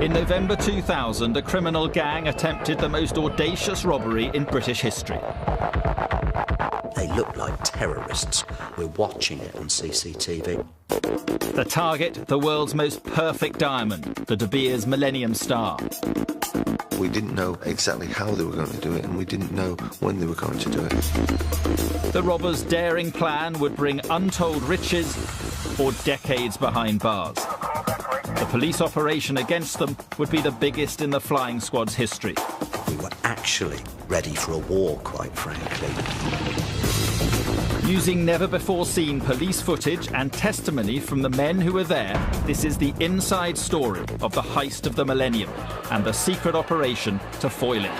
In November 2000, a criminal gang attempted the most audacious robbery in British history. They look like terrorists. We're watching it on CCTV. The target, the world's most perfect diamond, the De Beers Millennium Star. We didn't know exactly how they were going to do it, and we didn't know when they were going to do it. The robbers' daring plan would bring untold riches or decades behind bars. The police operation against them would be the biggest in the flying squad's history. We were actually ready for a war, quite frankly. Using never-before-seen police footage and testimony from the men who were there, this is the inside story of the heist of the Millennium and the secret operation to foil it.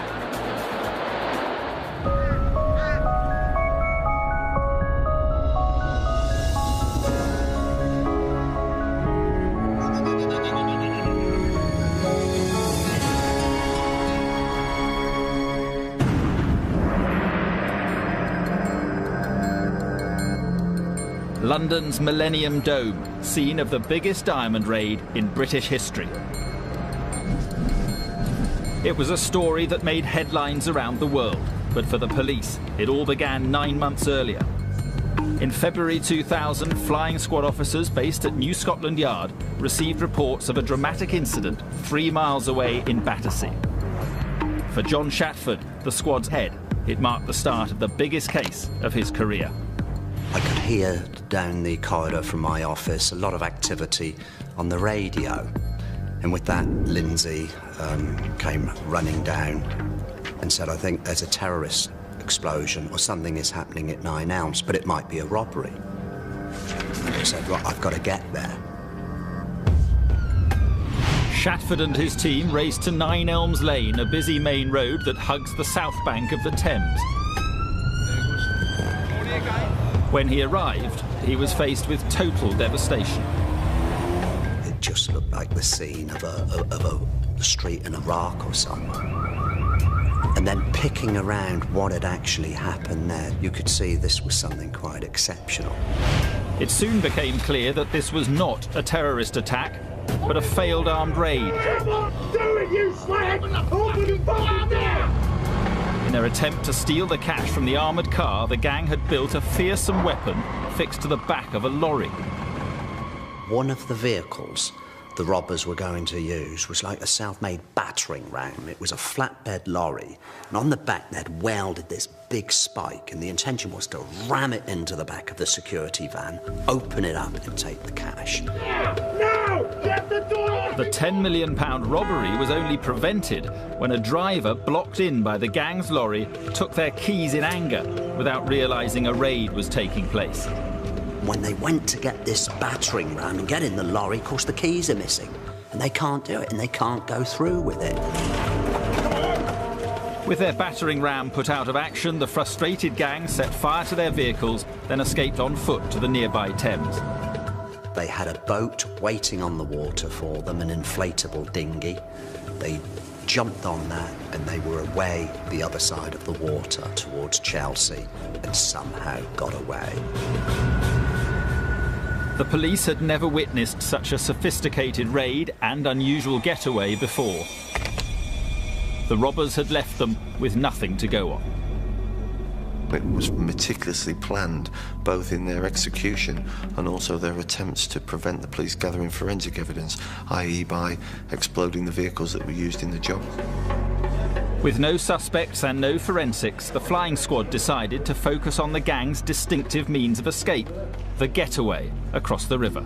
London's Millennium Dome, scene of the biggest diamond raid in British history. It was a story that made headlines around the world, but for the police, it all began 9 months earlier. In February 2000, flying squad officers based at New Scotland Yard received reports of a dramatic incident 3 miles away in Battersea. For John Shatford, the squad's head, it marked the start of the biggest case of his career. I could hear down the corridor from my office a lot of activity on the radio. And with that, Lindsay came running down and said, I think there's a terrorist explosion or something is happening at 9 Elms, but it might be a robbery. I said, well, I've got to get there. Shatford and his team raced to 9 Elms Lane, a busy main road that hugs the south bank of the Thames. When he arrived, he was faced with total devastation. It just looked like the scene of a street in Iraq or something. And then picking around what had actually happened there, you could see this was something quite exceptional. It soon became clear that this was not a terrorist attack, but a failed armed raid. Come on, do it, you slag! Open the fucking door! In their attempt to steal the cash from the armoured car, the gang had built a fearsome weapon fixed to the back of a lorry. One of the vehicles the robbers were going to use was like a self-made battering ram. It was a flatbed lorry, and on the back they'd welded this big spike, and the intention was to ram it into the back of the security van, open it up and take the cash. Now! Get the door open! The £10 million robbery was only prevented when a driver blocked in by the gang's lorry took their keys in anger without realising a raid was taking place. When they went to get this battering ram and get in the lorry, of course the keys are missing, and they can't do it, and they can't go through with it. With their battering ram put out of action, the frustrated gang set fire to their vehicles, then escaped on foot to the nearby Thames. They had a boat waiting on the water for them, an inflatable dinghy. They jumped on that, and they were away the other side of the water towards Chelsea, and somehow got away. The police had never witnessed such a sophisticated raid and unusual getaway before. The robbers had left them with nothing to go on. It was meticulously planned, both in their execution and also their attempts to prevent the police gathering forensic evidence, i.e. by exploding the vehicles that were used in the job. With no suspects and no forensics, the flying squad decided to focus on the gang's distinctive means of escape, the getaway across the river.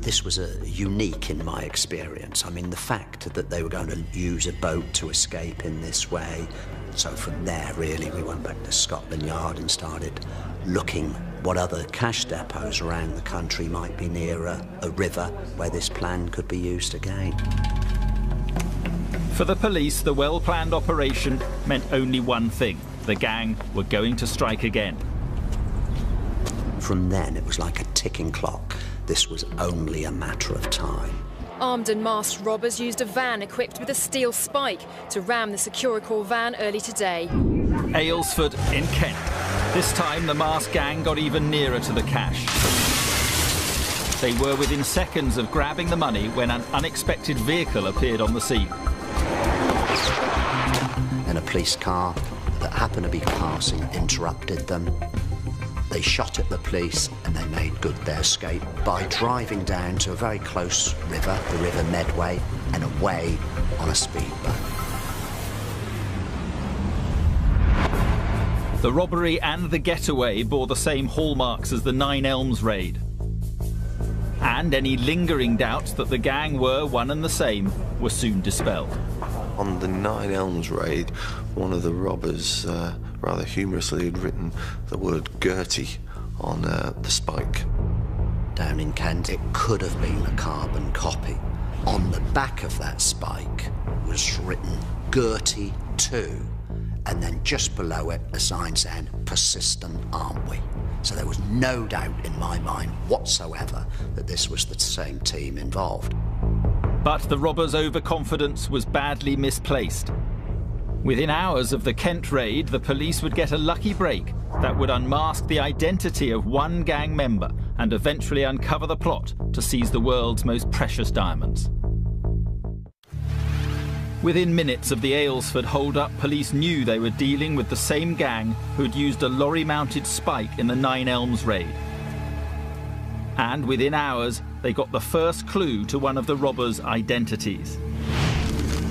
This was unique in my experience. I mean, the fact that they were going to use a boat to escape in this way. So from there, really, we went back to Scotland Yard and started looking what other cash depots around the country might be near a river where this plan could be used again. For the police, the well-planned operation meant only one thing. The gang were going to strike again. From then, it was like a ticking clock. This was only a matter of time. Armed and masked robbers used a van equipped with a steel spike to ram the Securicor van early today. Aylesford in Kent. This time, the masked gang got even nearer to the cash. They were within seconds of grabbing the money when an unexpected vehicle appeared on the scene. And a police car that happened to be passing interrupted them. They shot at the police and they made good their escape by driving down to a very close river, the River Medway, and away on a speedboat. The robbery and the getaway bore the same hallmarks as the Nine Elms raid. And any lingering doubts that the gang were one and the same were soon dispelled. On the Nine Elms raid, one of the robbers rather humorously had written the word Gertie on the spike. Down in Kent, it could have been a carbon copy. On the back of that spike was written Gertie 2, and then just below it a sign saying, "Persistent, aren't we?" So there was no doubt in my mind whatsoever that this was the same team involved. But the robbers' overconfidence was badly misplaced. Within hours of the Kent raid, the police would get a lucky break that would unmask the identity of one gang member and eventually uncover the plot to seize the world's most precious diamonds. Within minutes of the Aylesford hold-up, police knew they were dealing with the same gang who'd used a lorry-mounted spike in the Nine Elms raid. And within hours, they got the first clue to one of the robbers' identities.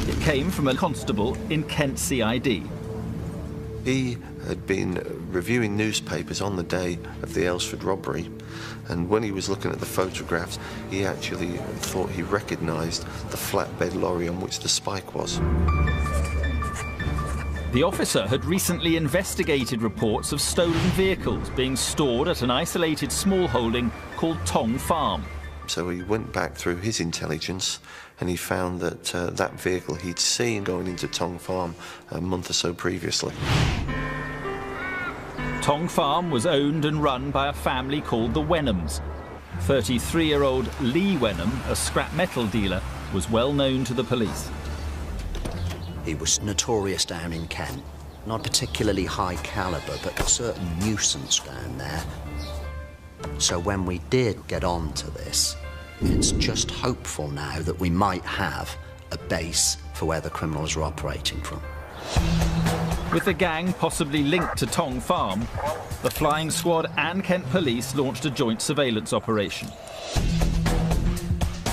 It came from a constable in Kent CID. He had been reviewing newspapers on the day of the Aylesford robbery, and when he was looking at the photographs, he actually thought he recognised the flatbed lorry on which the spike was. The officer had recently investigated reports of stolen vehicles being stored at an isolated small holding called Tong Farm. So he went back through his intelligence and he found that that vehicle he'd seen going into Tong Farm a month or so previously. Tong Farm was owned and run by a family called the Wenhams. 33-year-old Lee Wenham, a scrap metal dealer, was well known to the police. He was notorious down in Kent. Not particularly high caliber, but a certain nuisance down there. So when we did get on to this, it's just hopeful now that we might have a base for where the criminals are operating from. With the gang possibly linked to Tong Farm, the flying squad and Kent police launched a joint surveillance operation.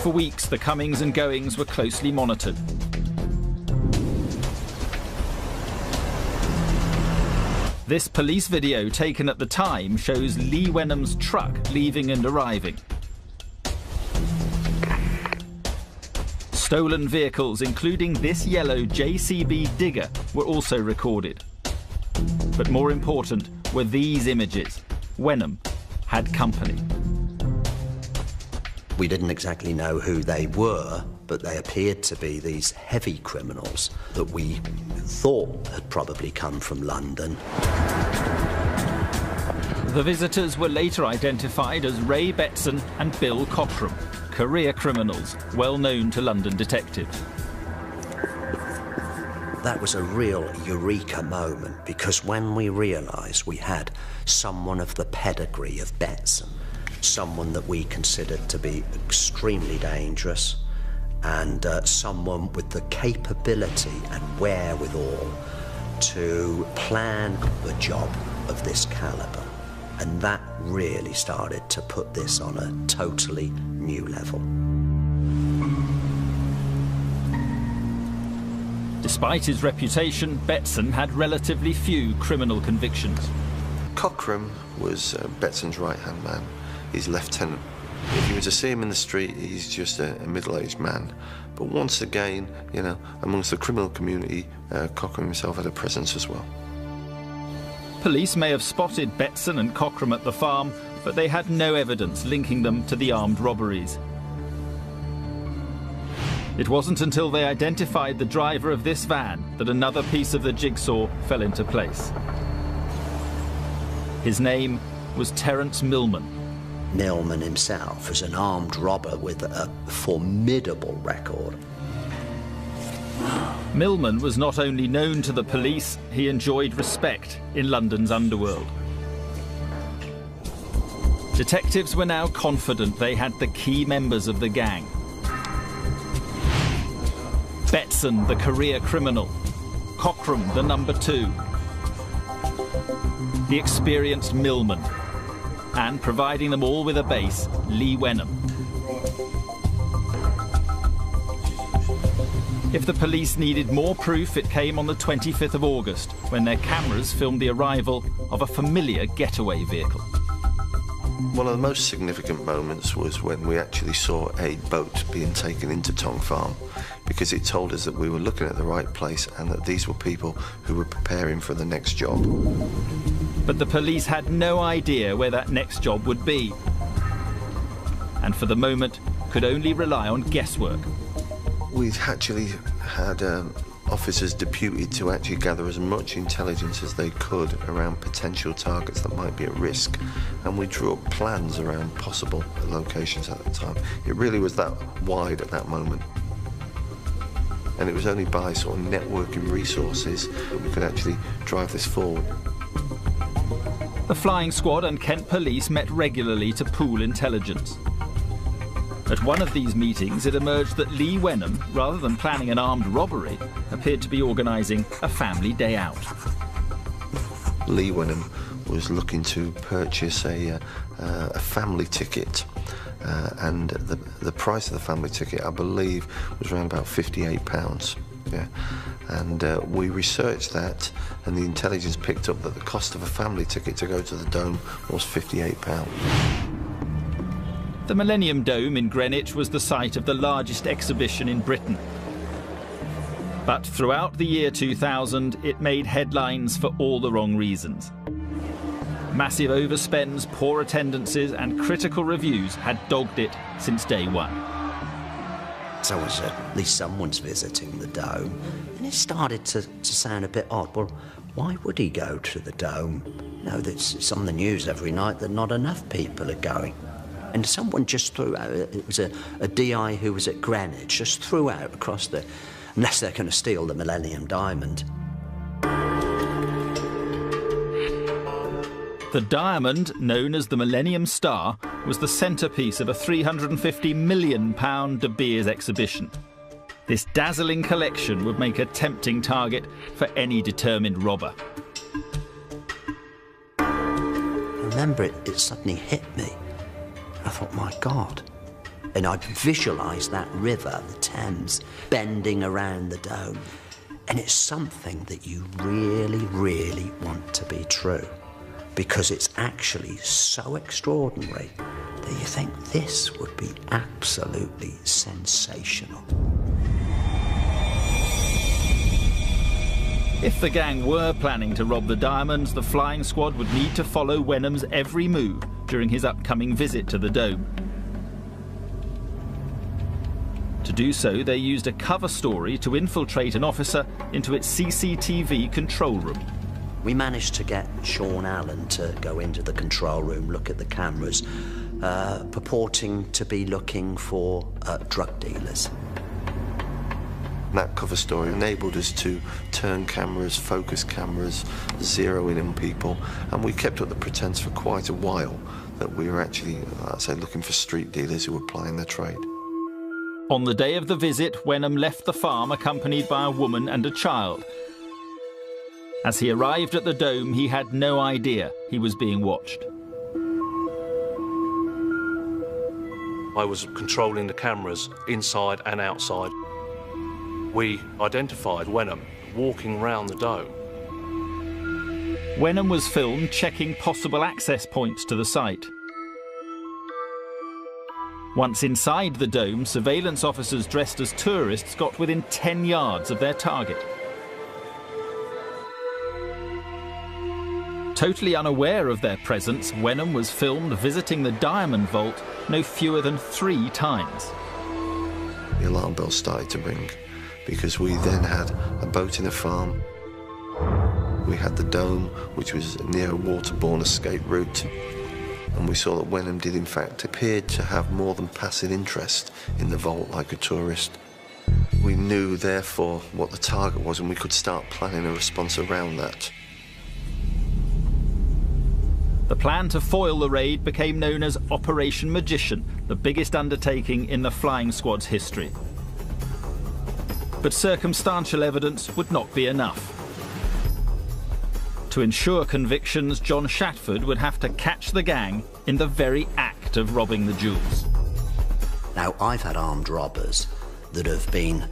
For weeks, the comings and goings were closely monitored. This police video taken at the time shows Lee Wenham's truck leaving and arriving. Stolen vehicles, including this yellow JCB digger, were also recorded. But more important were these images. Wenham had company. We didn't exactly know who they were, but they appeared to be these heavy criminals that we thought had probably come from London. The visitors were later identified as Ray Betson and Bill Cockram, career criminals well known to London detectives. That was a real eureka moment, because when we realised we had someone of the pedigree of Betson, someone that we considered to be extremely dangerous, and someone with the capability and wherewithal to plan the job of this calibre. And that really started to put this on a totally new level. Despite his reputation, Betson had relatively few criminal convictions. Cockram was Betson's right-hand man, his lieutenant. If you were to see him in the street, he's just a middle-aged man. But once again, you know, amongst the criminal community, Cockram himself had a presence as well. Police may have spotted Betson and Cockram at the farm, but they had no evidence linking them to the armed robberies. It wasn't until they identified the driver of this van that another piece of the jigsaw fell into place. His name was Terence Millman. Millman himself was an armed robber with a formidable record. Millman was not only known to the police, he enjoyed respect in London's underworld. Detectives were now confident they had the key members of the gang. Betson, the career criminal. Cockram, the number 2. The experienced millman. And providing them all with a base, Lee Wenham. If the police needed more proof, it came on the 25th of August, when their cameras filmed the arrival of a familiar getaway vehicle. One of the most significant moments was when we actually saw a boat being taken into Tong Farm, because it told us that we were looking at the right place and that these were people who were preparing for the next job. But the police had no idea where that next job would be, and for the moment could only rely on guesswork. We actually had officers deputed to actually gather as much intelligence as they could around potential targets that might be at risk, and we drew up plans around possible locations at the time. It really was that wide at that moment, and it was only by sort of networking resources that we could actually drive this forward. The flying squad and Kent police met regularly to pool intelligence. At one of these meetings, it emerged that Lee Wenham, rather than planning an armed robbery, appeared to be organising a family day out. Lee Wenham was looking to purchase a family ticket, and the price of the family ticket, I believe, was around about £58. Yeah, and we researched that, and the intelligence picked up that the cost of a family ticket to go to the Dome was £58. The Millennium Dome in Greenwich was the site of the largest exhibition in Britain. But throughout the year 2000, it made headlines for all the wrong reasons. Massive overspends, poor attendances and critical reviews had dogged it since day one. So as at least someone's visiting the Dome, and it started to sound a bit odd. Well, why would he go to the Dome? You know, it's on the news every night that not enough people are going. And someone just threw out, it was a DI who was at Greenwich, just threw out across the, unless they're going to steal the Millennium Diamond. The diamond, known as the Millennium Star, was the centrepiece of a £350 million De Beers exhibition. This dazzling collection would make a tempting target for any determined robber. I remember it suddenly hit me. I thought, my God. And I visualised that river, the Thames, bending around the Dome. And it's something that you really, really want to be true, because it's actually so extraordinary that you think this would be absolutely sensational. If the gang were planning to rob the diamonds, the flying squad would need to follow Wenham's every move during his upcoming visit to the Dome. To do so, they used a cover story to infiltrate an officer into its CCTV control room. We managed to get Sean Allen to go into the control room, look at the cameras, purporting to be looking for drug dealers. That cover story enabled us to turn cameras, focus cameras, zero in on people, and we kept up the pretense for quite a while that we were actually, I'd say, looking for street dealers who were plying their trade. On the day of the visit, Wenham left the farm accompanied by a woman and a child. As he arrived at the Dome, he had no idea he was being watched. I was controlling the cameras inside and outside. We identified Wenham walking round the Dome. Wenham was filmed checking possible access points to the site. Once inside the Dome, surveillance officers dressed as tourists got within 10 yards of their target. Totally unaware of their presence, Wenham was filmed visiting the Diamond Vault no fewer than 3 times. The alarm bell started to ring, because we then had a boat in the farm. We had the Dome, which was near a waterborne escape route. And we saw that Wenham did in fact appear to have more than passing interest in the vault like a tourist. We knew therefore what the target was, and we could start planning a response around that. The plan to foil the raid became known as Operation Magician, the biggest undertaking in the flying squad's history. But circumstantial evidence would not be enough. To ensure convictions, John Shatford would have to catch the gang in the very act of robbing the jewels. Now, I've had armed robbers that have been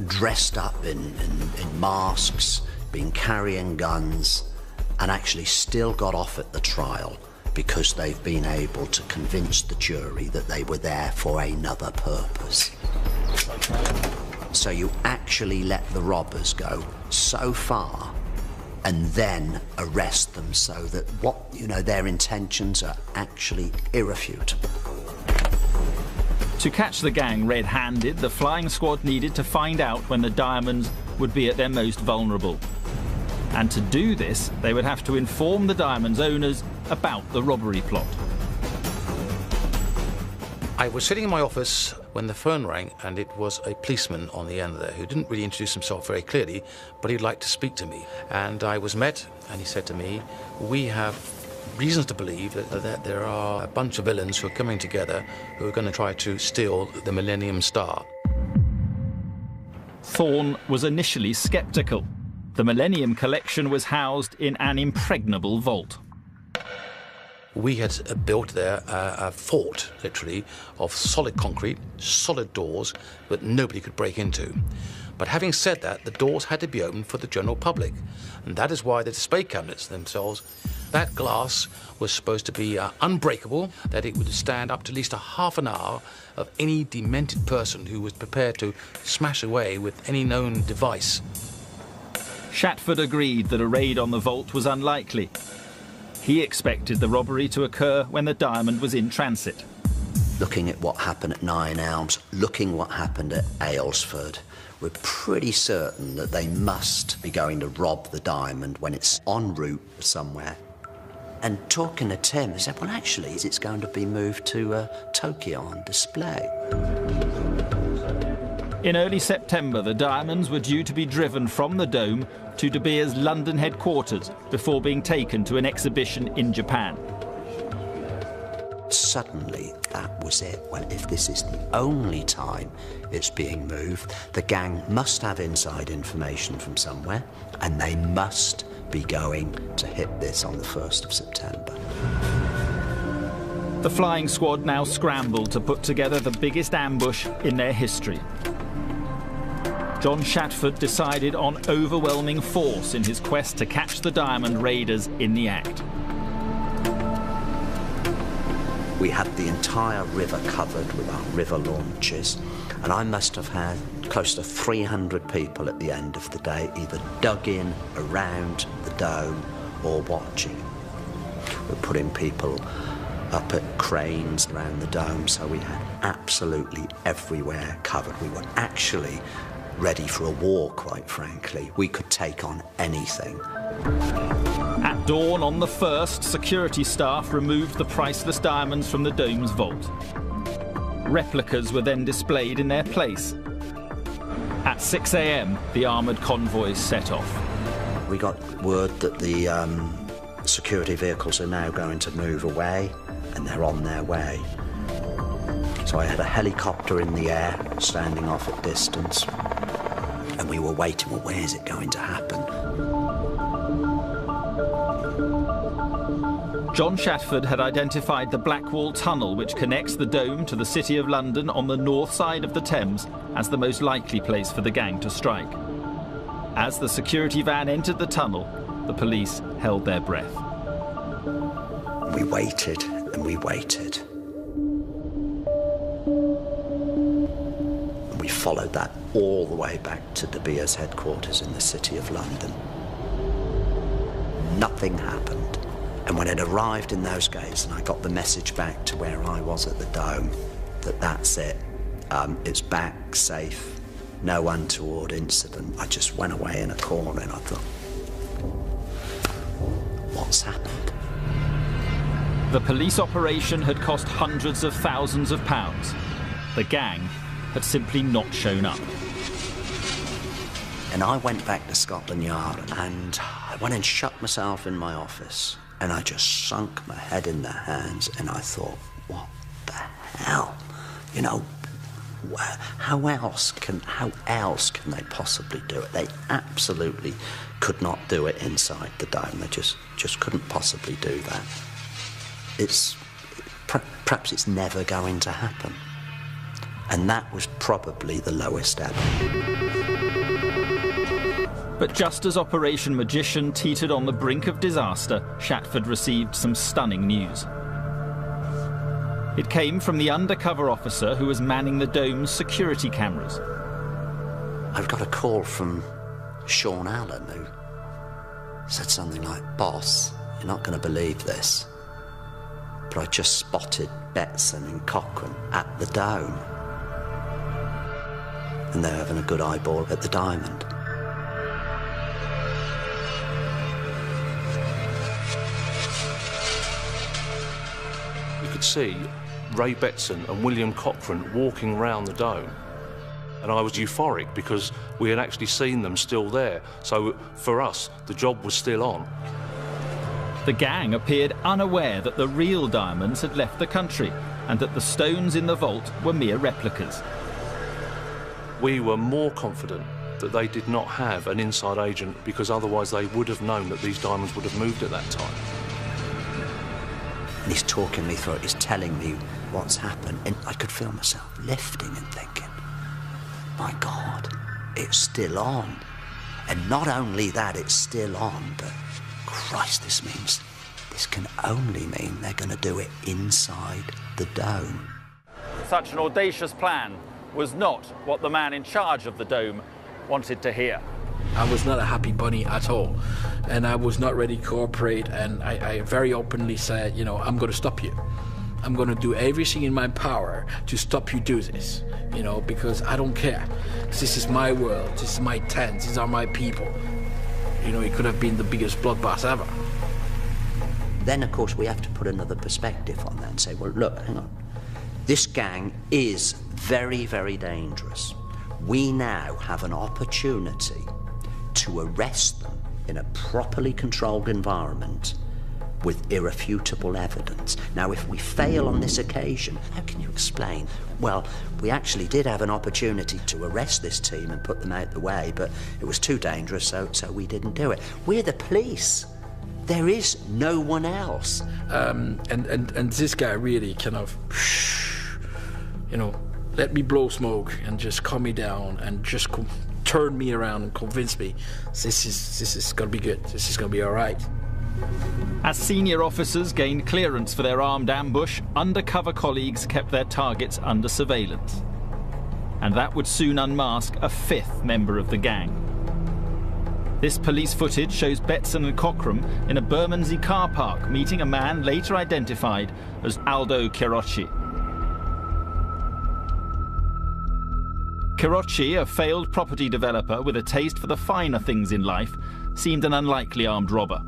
dressed up in masks, been carrying guns, and actually still got off at the trial because they've been able to convince the jury that they were there for another purpose. So you actually let the robbers go so far and then arrest them so that their intentions are actually irrefutable. To catch the gang red-handed, the flying squad needed to find out when the diamonds would be at their most vulnerable. And to do this, they would have to inform the diamonds' owners about the robbery plot. I was sitting in my office when the phone rang, and it was a policeman on the end there who didn't really introduce himself very clearly, but he'd like to speak to me. And I was met, and he said to me, "We have reasons to believe that there are a bunch of villains who are coming together who are going to try to steal the Millennium Star." Thorne was initially sceptical. The Millennium collection was housed in an impregnable vault. We had built there a fort, literally, of solid concrete, solid doors that nobody could break into. But having said that, the doors had to be opened for the general public. And that is why the display cabinets themselves, that glass was supposed to be unbreakable, that it would stand up to at least a half an hour of any demented person who was prepared to smash away with any known device. Shatford agreed that a raid on the vault was unlikely. He expected the robbery to occur when the diamond was in transit. Looking at what happened at Nine Elms, looking what happened at Aylesford, we're pretty certain that they must be going to rob the diamond when it's en route somewhere. And talking to Tim, he said, well, actually, it's going to be moved to Tokyo on display. In early September, the diamonds were due to be driven from the Dome to De Beers' London headquarters before being taken to an exhibition in Japan. Suddenly, that was it. Well, if this is the only time it's being moved, the gang must have inside information from somewhere, and they must be going to hit this on the 1st of September. The flying squad now scrambled to put together the biggest ambush in their history. John Shatford decided on overwhelming force in his quest to catch the diamond raiders in the act. We had the entire river covered with our river launches, and I must have had close to 300 people at the end of the day, either dug in around the Dome or watching. We're putting people up at cranes around the Dome, so we had absolutely everywhere covered. We were actually ready for a war, quite frankly. We could take on anything. At dawn on the 1st, security staff removed the priceless diamonds from the Dome's vault. Replicas were then displayed in their place. At 6 a.m, the armoured convoys set off. We got word that the security vehicles are now going to move away, and they're on their way. So I had a helicopter in the air, standing off at distance, and we were waiting, well, where's it going to happen? John Shatford had identified the Blackwall Tunnel, which connects the Dome to the City of London on the north side of the Thames, as the most likely place for the gang to strike. As the security van entered the tunnel, the police held their breath. We waited and we waited. And we followed that all the way back to De Beers' headquarters in the City of London. Nothing happened. And when it arrived in those gates and I got the message back to where I was at the Dome, that's it. It's back, safe, no untoward incident. I just went away in a corner and I thought, what's happened? The police operation had cost hundreds of thousands of pounds. The gang had simply not shown up. And I went back to Scotland Yard and I went and shut myself in my office. And I just sunk my head in their hands and I thought, what the hell? You know, how else can they possibly do it? They absolutely could not do it inside the dome. They just couldn't possibly do that. Perhaps it's never going to happen. And that was probably the lowest ever. But just as Operation Magician teetered on the brink of disaster, Shatford received some stunning news. It came from the undercover officer who was manning the dome's security cameras. I've got a call from Sean Allen, who said something like, "Boss, you're not going to believe this, but I just spotted Betson and Cochrane at the dome. And they're having a good eyeball at the diamond." You could see Ray Betson and William Cochrane walking round the dome. And I was euphoric because we had actually seen them still there. So for us, the job was still on. The gang appeared unaware that the real diamonds had left the country and that the stones in the vault were mere replicas. We were more confident that they did not have an inside agent because otherwise they would have known that these diamonds would have moved at that time. And he's talking me through it, he's telling me what's happened, and I could feel myself lifting and thinking, my God, it's still on. And not only that, it's still on, but Christ, this can only mean they're going to do it inside the dome. Such an audacious plan was not what the man in charge of the dome wanted to hear. I was not a happy bunny at all, and I was not ready to cooperate, and I very openly said, you know, I'm going to stop you. I'm going to do everything in my power to stop you do this, you know, because I don't care. This is my world, this is my tent, these are my people. You know, it could have been the biggest bloodbath ever. Then, of course, we have to put another perspective on that and say, well, look, hang on. This gang is very, very dangerous. We now have an opportunity to arrest them in a properly controlled environment with irrefutable evidence. Now, if we fail on this occasion, how can you explain? Well, we actually did have an opportunity to arrest this team and put them out the way, but it was too dangerous, so we didn't do it. We're the police. There is no one else. And this guy really kind of, you know, let me blow smoke and just calm me down and just turn me around and convince me this is gonna be good. This is gonna be all right. As senior officers gained clearance for their armed ambush, undercover colleagues kept their targets under surveillance. And that would soon unmask a fifth member of the gang. This police footage shows Betson and Cochrane in a Bermondsey car park meeting a man later identified as Aldo Chirocci. Chirocci, a failed property developer with a taste for the finer things in life, seemed an unlikely armed robber.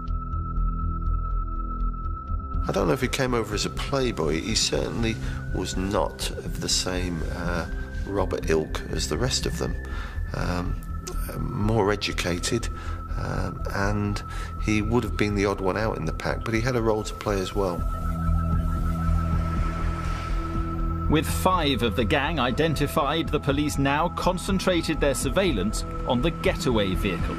I don't know if he came over as a playboy. He certainly was not of the same robber ilk as the rest of them. More educated, and he would have been the odd one out in the pack, but he had a role to play as well. With 5 of the gang identified, the police now concentrated their surveillance on the getaway vehicle.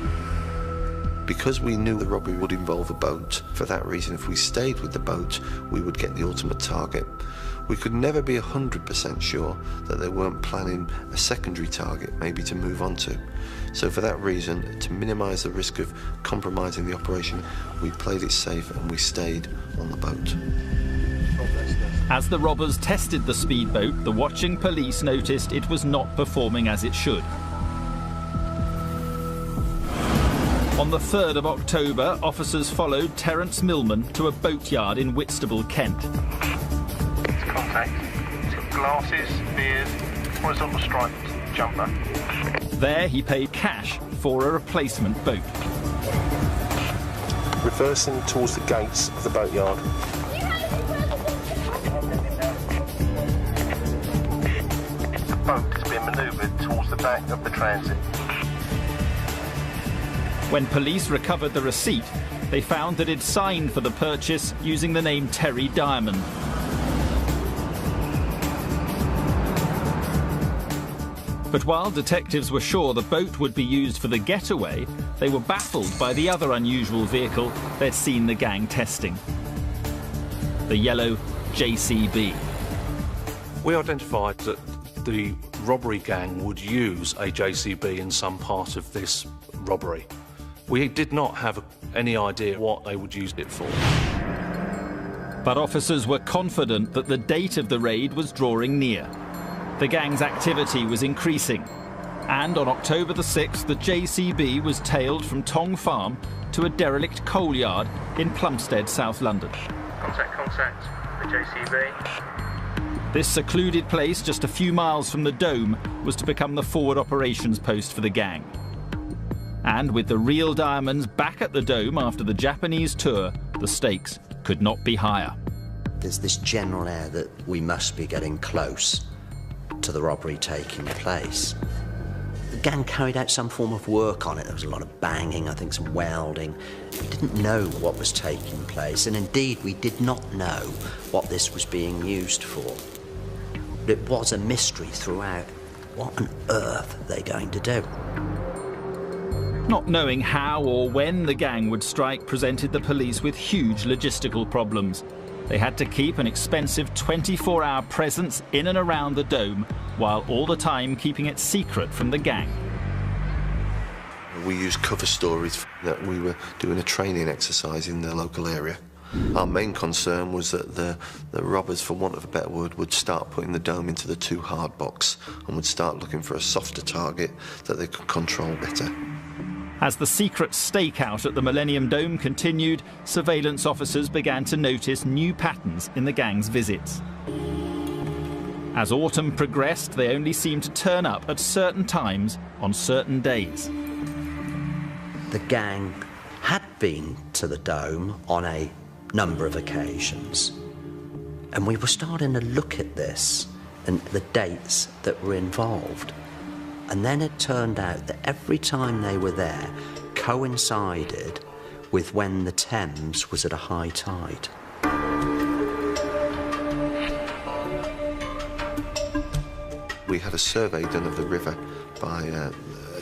Because we knew the robbery would involve a boat, for that reason, if we stayed with the boat, we would get the ultimate target. We could never be 100% sure that they weren't planning a secondary target, maybe to move on to. So for that reason, to minimise the risk of compromising the operation, we played it safe and we stayed on the boat. As the robbers tested the speedboat, the watching police noticed it was not performing as it should. On the 3rd of October, officers followed Terence Millman to a boatyard in Whitstable, Kent. Contact. It's got glasses, beard, horizontal striped jumper. There he paid cash for a replacement boat. Reversing towards the gates of the boatyard. The boat is being manoeuvred towards the back of the transit. When police recovered the receipt, they found that he'd signed for the purchase using the name Terry Diamond. But while detectives were sure the boat would be used for the getaway, they were baffled by the other unusual vehicle they'd seen the gang testing. The yellow JCB. We identified that the robbery gang would use a JCB in some part of this robbery. We did not have any idea what they would use it for. But officers were confident that the date of the raid was drawing near. The gang's activity was increasing, and on October the 6th, the JCB was tailed from Tong Farm to a derelict coal yard in Plumstead, South London. Contact, the JCB. This secluded place, just a few miles from the Dome, was to become the forward operations post for the gang. And with the real diamonds back at the Dome after the Japanese tour, the stakes could not be higher. There's this general air that we must be getting close to the robbery taking place. The gang carried out some form of work on it. There was a lot of banging, I think some welding. We didn't know what was taking place, and indeed we did not know what this was being used for. But it was a mystery throughout. What on earth are they going to do? Not knowing how or when the gang would strike presented the police with huge logistical problems. They had to keep an expensive 24-hour presence in and around the Dome, while all the time keeping it secret from the gang. We used cover stories that we were doing a training exercise in the local area. Our main concern was that the robbers, for want of a better word, would start putting the Dome into the too hard box and would start looking for a softer target that they could control better. As the secret stakeout at the Millennium Dome continued, surveillance officers began to notice new patterns in the gang's visits. As autumn progressed, they only seemed to turn up at certain times on certain days. The gang had been to the Dome on a number of occasions, and we were starting to look at this and the dates that were involved. And then it turned out that every time they were there coincided with when the Thames was at a high tide. We had a survey done of the river by a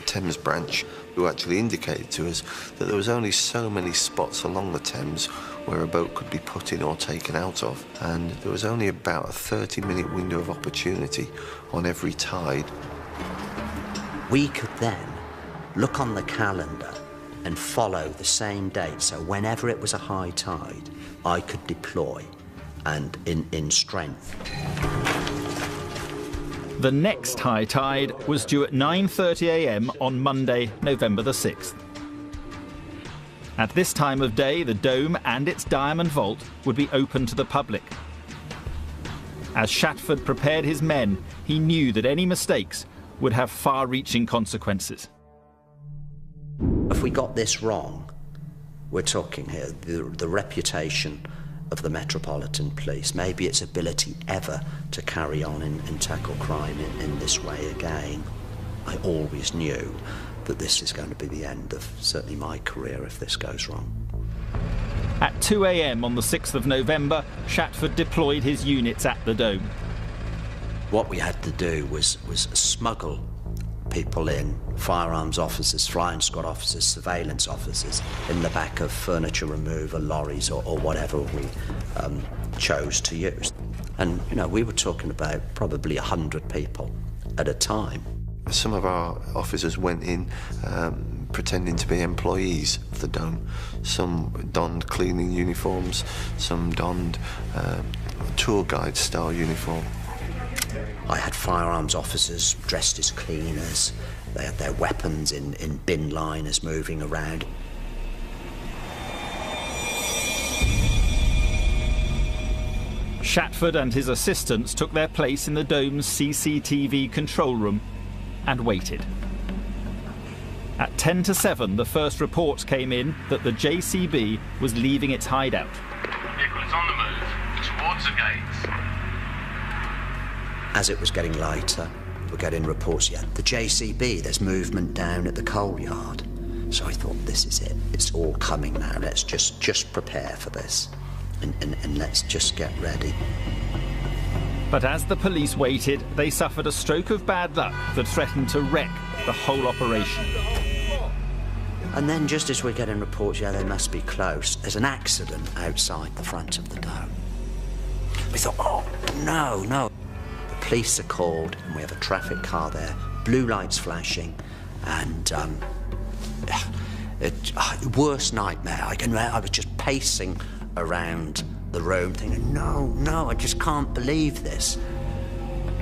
Thames branch who actually indicated to us that there was only so many spots along the Thames where a boat could be put in or taken out of, and there was only about a 30-minute window of opportunity on every tide. We could then look on the calendar and follow the same date, so whenever it was a high tide, I could deploy and in strength. The next high tide was due at 9:30 a.m. on Monday, November the 6th. At this time of day, the Dome and its diamond vault would be open to the public. As Shatford prepared his men, he knew that any mistakes would have far-reaching consequences. If we got this wrong, we're talking here the reputation of the Metropolitan Police, maybe its ability ever to carry on and tackle crime in this way again. I always knew that this is going to be the end of certainly my career if this goes wrong. At 2 a.m. on the 6th of November, Shatford deployed his units at the Dome. What we had to do was smuggle people in, firearms officers, flying squad officers, surveillance officers, in the back of furniture remover lorries or whatever we chose to use. And, you know, we were talking about probably 100 people at a time. Some of our officers went in pretending to be employees of the Dome. Some donned cleaning uniforms, some donned tour guide style uniform. I had firearms officers dressed as cleaners. They had their weapons in bin liners moving around. Shatford and his assistants took their place in the Dome's CCTV control room and waited. At 10 to 7, the first reports came in that the JCB was leaving its hideout. The vehicle is on the move towards the gates. As it was getting lighter, we're getting reports, yeah, the JCB, there's movement down at the coal yard. So I thought, this is it. It's all coming now. Let's just prepare for this, and let's just get ready. But as the police waited, they suffered a stroke of bad luck that threatened to wreck the whole operation. And then just as we're getting reports, yeah, they must be close, there's an accident outside the front of the dome. We thought, oh, no. The police are called, and we have a traffic car there, blue lights flashing, and worst nightmare. I was just pacing around the room thinking, no, I just can't believe this.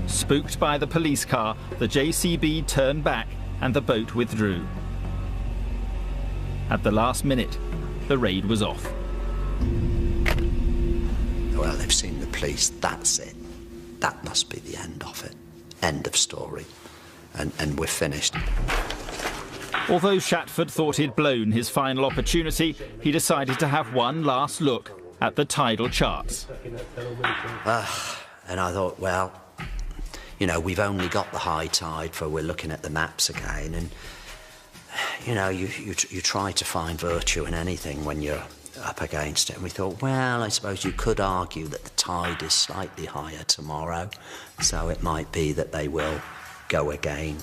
Spooked by the police car, the JCB turned back and the boat withdrew. At the last minute, the raid was off. Well, they've seen the police, that's it. That must be the end of it. End of story. And we're finished. Although Shatford thought he'd blown his final opportunity, he decided to have one last look at the tidal charts. And I thought, well, you know, we've only got the high tide, for we're looking at the maps again, and you know, you try to find virtue in anything when you're up against it. And we thought, well, I suppose you could argue that the tide is slightly higher tomorrow, so it might be that they will go again.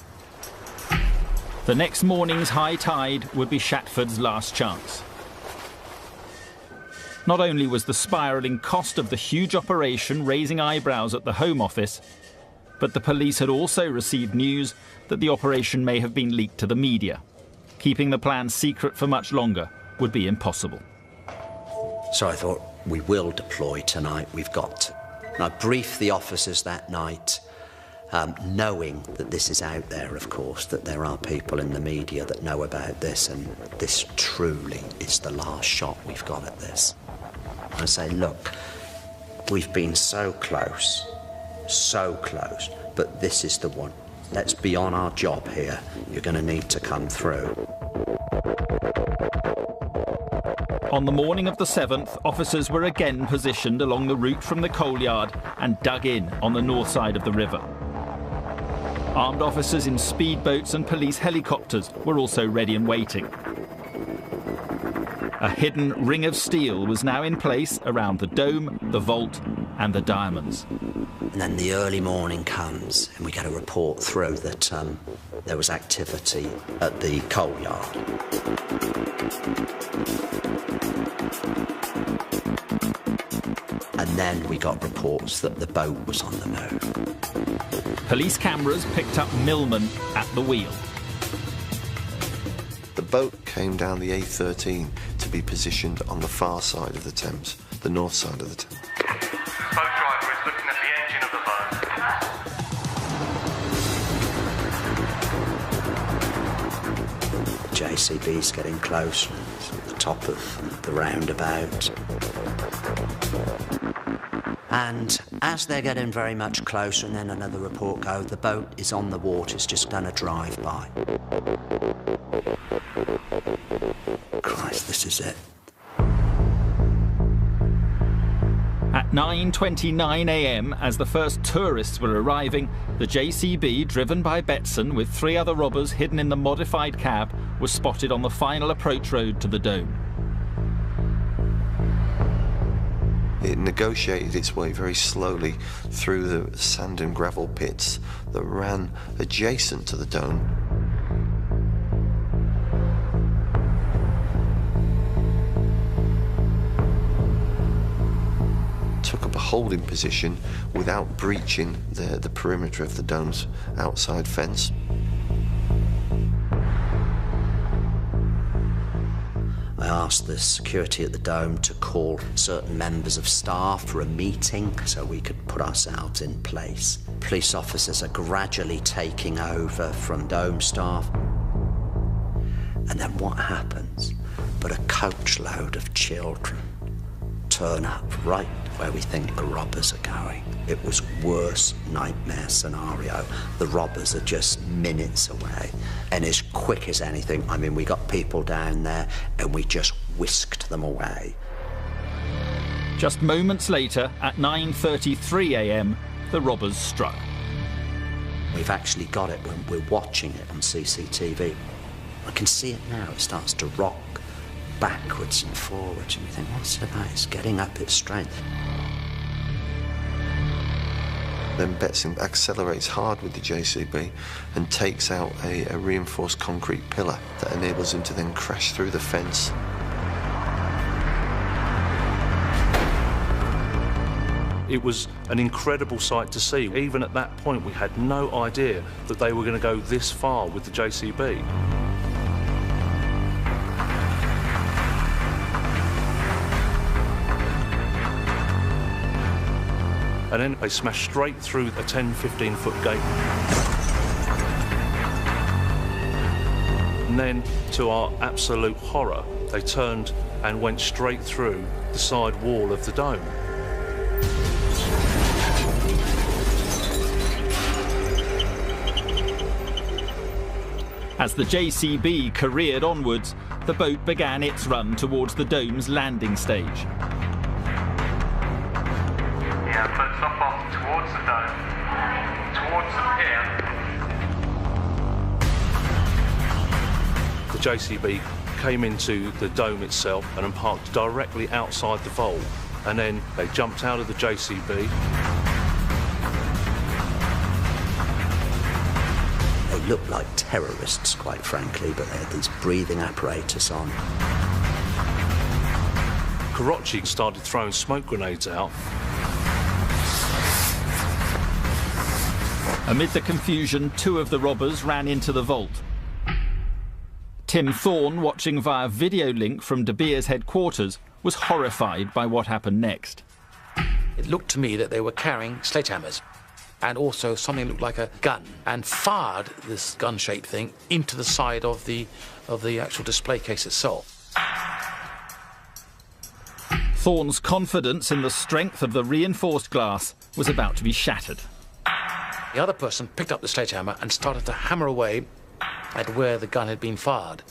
The next morning's high tide would be Shatford's last chance. Not only was the spiralling cost of the huge operation raising eyebrows at the Home Office, but the police had also received news that the operation may have been leaked to the media. Keeping the plan secret for much longer would be impossible. So I thought, we will deploy tonight, we've got to. And I briefed the officers that night, knowing that this is out there, of course, that there are people in the media that know about this, and this truly is the last shot we've got at this. I say, look, we've been so close, but this is the one. Let's be on our job here. You're going to need to come through. On the morning of the 7th, officers were again positioned along the route from the coal yard and dug in on the north side of the river. Armed officers in speedboats and police helicopters were also ready and waiting. A hidden ring of steel was now in place around the dome, the vault and the diamonds. And then the early morning comes and we get a report through that there was activity at the coal yard. And then we got reports that the boat was on the move. Police cameras picked up Millman at the wheel. The boat came down the A13 to be positioned on the far side of the Thames, the north side of the Thames. Boat driver is looking at the engine of the boat. JCB's getting close, it's at the top of the roundabout. And as they're getting very much closer, and then another report goes, the boat is on the water, it's just done a drive-by. Christ, this is it. At 9:29 a.m, as the first tourists were arriving, the JCB, driven by Betson with 3 other robbers hidden in the modified cab, was spotted on the final approach road to the dome. It negotiated its way very slowly through the sand and gravel pits that ran adjacent to the dome. Took up a holding position without breaching the perimeter of the dome's outside fence. I asked the security at the dome to call certain members of staff for a meeting so we could put ourselves in place. Police officers are gradually taking over from dome staff. And then what happens? But a coachload of children turn up right where we think the robbers are going. It was worst nightmare scenario. The robbers are just minutes away. And as quick as anything, I mean, we got people down there and we just whisked them away. Just moments later, at 9:33 a.m, the robbers struck. We've actually got it when we're watching it on CCTV. I can see it now. It starts to rock backwards and forwards, and you think, what's it about? It's getting up its strength. Then Betson accelerates hard with the JCB and takes out a reinforced concrete pillar that enables him to then crash through the fence. It was an incredible sight to see. Even at that point, we had no idea that they were going to go this far with the JCB. And then they smashed straight through a 10-15 foot gate. And then, to our absolute horror, they turned and went straight through the side wall of the dome. As the JCB careered onwards, the boat began its run towards the dome's landing stage. Yeah, floats off towards the dome, towards the pier. The JCB came into the dome itself and then parked directly outside the vault. And then they jumped out of the JCB. They looked like terrorists, quite frankly, but they had these breathing apparatus on. Karachi started throwing smoke grenades out. Amid the confusion, 2 of the robbers ran into the vault. Tim Thorne, watching via video link from De Beers headquarters, was horrified by what happened next. It looked to me that they were carrying sledgehammers and also something that looked like a gun, and fired this gun-shaped thing into the side of the actual display case itself. Thorne's confidence in the strength of the reinforced glass was about to be shattered. The other person picked up the sledgehammer and started to hammer away at where the gun had been fired.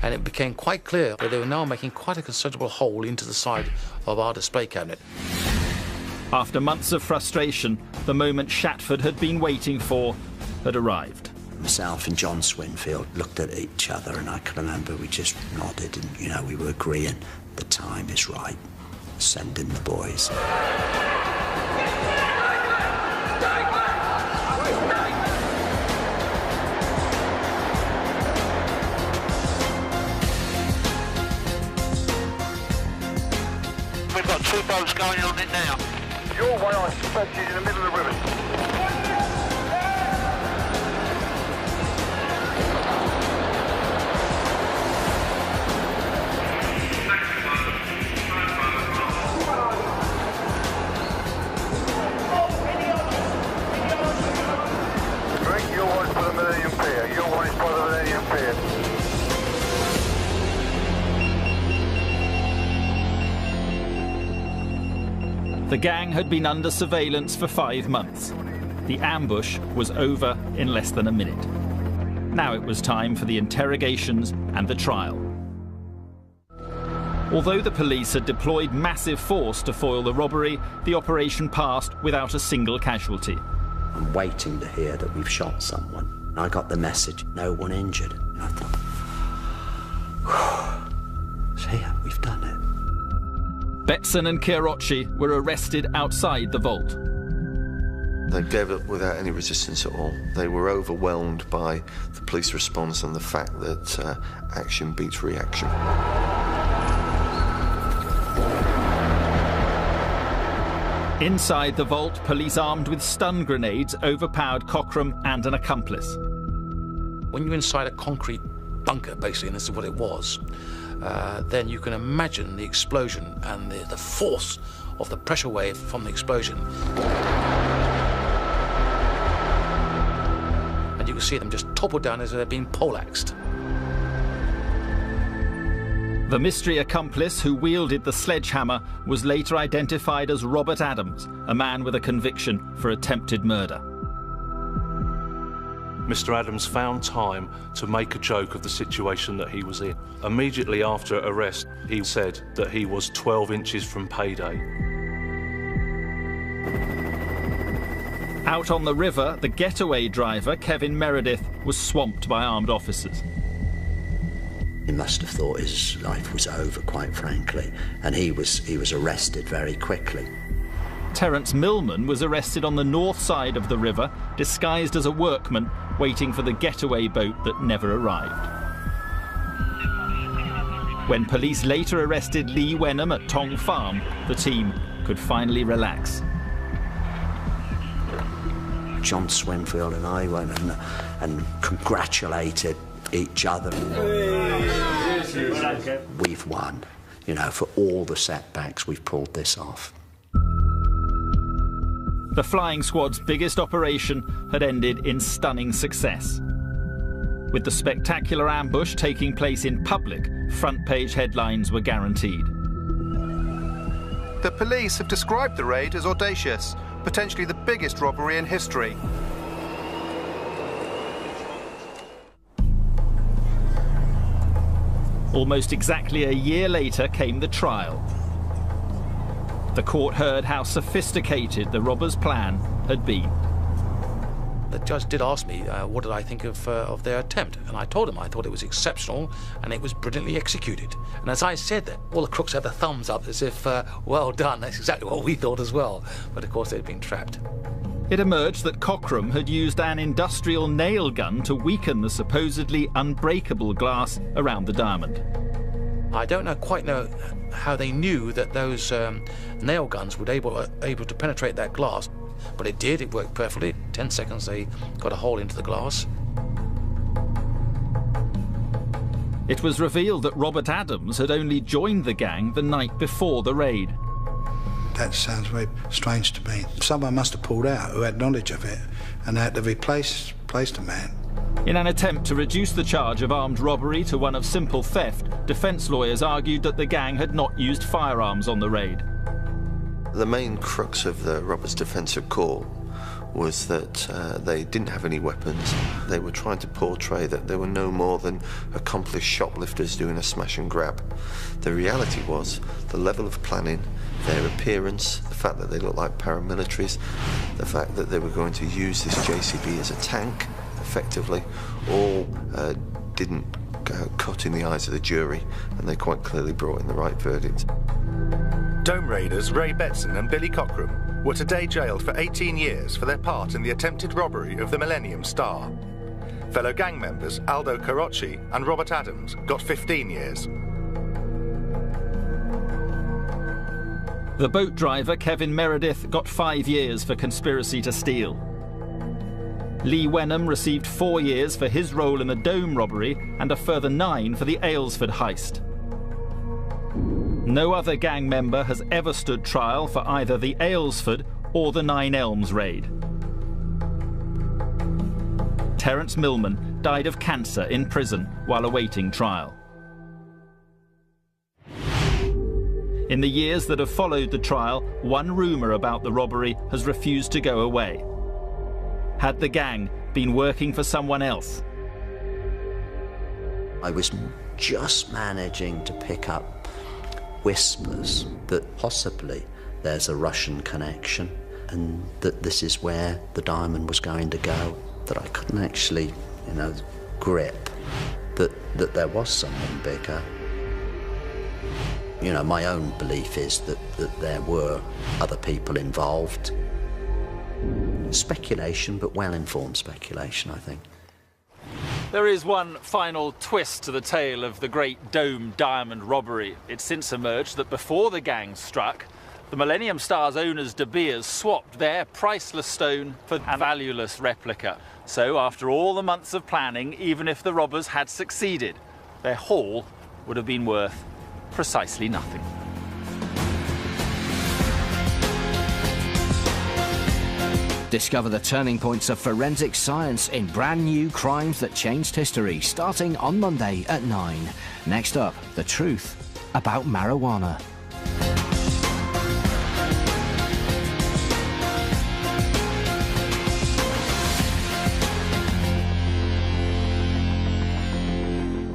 And it became quite clear that they were now making quite a considerable hole into the side of our display cabinet. After months of frustration, the moment Shatford had been waiting for had arrived. Myself and John Swinfield looked at each other, and I can remember we just nodded and, you know, we were agreeing the time is right. Send in the boys. We've got 2 boats going on it now. Your way, I suspect, is in the middle of the river. Drink, your one's for the Millennium Pier. Your one is for the Millennium Pier. The gang had been under surveillance for 5 months. The ambush was over in less than a minute. Now it was time for the interrogations and the trial. Although the police had deployed massive force to foil the robbery, the operation passed without a single casualty. I'm waiting to hear that we've shot someone. I got the message, no one injured. And I thought, it's here, we've done it. Betson and Karachi were arrested outside the vault. They gave up without any resistance at all. They were overwhelmed by the police response and the fact that action beats reaction. Inside the vault, police armed with stun grenades overpowered Cockram and an accomplice. When you're inside a concrete bunker, basically, and this is what it was, then you can imagine the explosion and the force of the pressure wave from the explosion. And you can see them just topple down as if they're being poleaxed. The mystery accomplice who wielded the sledgehammer was later identified as Robert Adams, a man with a conviction for attempted murder. Mr. Adams found time to make a joke of the situation that he was in. Immediately after arrest, he said that he was 12 inches from payday. Out on the river, the getaway driver, Kevin Meredith, was swamped by armed officers. must have thought his life was over, quite frankly, and he was arrested very quickly. Terence Millman was arrested on the north side of the river, disguised as a workman, waiting for the getaway boat that never arrived. When police later arrested Lee Wenham at Tong Farm, the team could finally relax. John Swinfield and I went and congratulated each other. We've won, you know, for all the setbacks, we've pulled this off. The flying squad's biggest operation had ended in stunning success. With the spectacular ambush taking place in public, front-page headlines were guaranteed. The police have described the raid as audacious, potentially the biggest robbery in history. Almost exactly a year later came the trial. The court heard how sophisticated the robbers' plan had been. The judge did ask me what did I think of their attempt, and I told him I thought it was exceptional and it was brilliantly executed. And as I said that, all the crooks had a thumbs up as if, well done, that's exactly what we thought as well. But of course they'd been trapped. It emerged that Cockram had used an industrial nail gun to weaken the supposedly unbreakable glass around the diamond. I don't quite know how they knew that those nail guns would able to penetrate that glass, but it did. It worked perfectly. 10 seconds, they got a hole into the glass. It was revealed that Robert Adams had only joined the gang the night before the raid. That sounds very strange to me. Someone must have pulled out who had knowledge of it, and they had to replace a man. In an attempt to reduce the charge of armed robbery to one of simple theft, defence lawyers argued that the gang had not used firearms on the raid. The main crux of the robbers' defence at court was that they didn't have any weapons. They were trying to portray that they were no more than accomplished shoplifters doing a smash and grab. The reality was the level of planning, their appearance, the fact that they looked like paramilitaries, the fact that they were going to use this JCB as a tank, effectively, all didn't cut in the eyes of the jury, and they quite clearly brought in the right verdict. Dome raiders Ray Betson and Billy Cockram were today jailed for 18 years for their part in the attempted robbery of the Millennium Star. Fellow gang members Aldo Carocci and Robert Adams got 15 years. The boat driver Kevin Meredith got 5 years for conspiracy to steal. Lee Wenham received 4 years for his role in the Dome robbery and a further 9 for the Aylesford heist. No other gang member has ever stood trial for either the Aylesford or the Nine Elms raid. Terence Millman died of cancer in prison while awaiting trial. In the years that have followed the trial, one rumour about the robbery has refused to go away. Had the gang been working for someone else? I was just managing to pick up whispers that possibly there's a Russian connection and that this is where the diamond was going to go, that I couldn't actually, you know, grip that there was something bigger. You know, my own belief is that there were other people involved. Speculation, but well-informed speculation, I think. There is one final twist to the tale of the great Dome diamond robbery. It's since emerged that before the gang struck, the Millennium Star's owners De Beers swapped their priceless stone for a valueless replica. So after all the months of planning, even if the robbers had succeeded, their haul would have been worth precisely nothing. Discover the turning points of forensic science in brand new Crimes That Changed History, starting on Monday at 9. Next up, the truth about marijuana.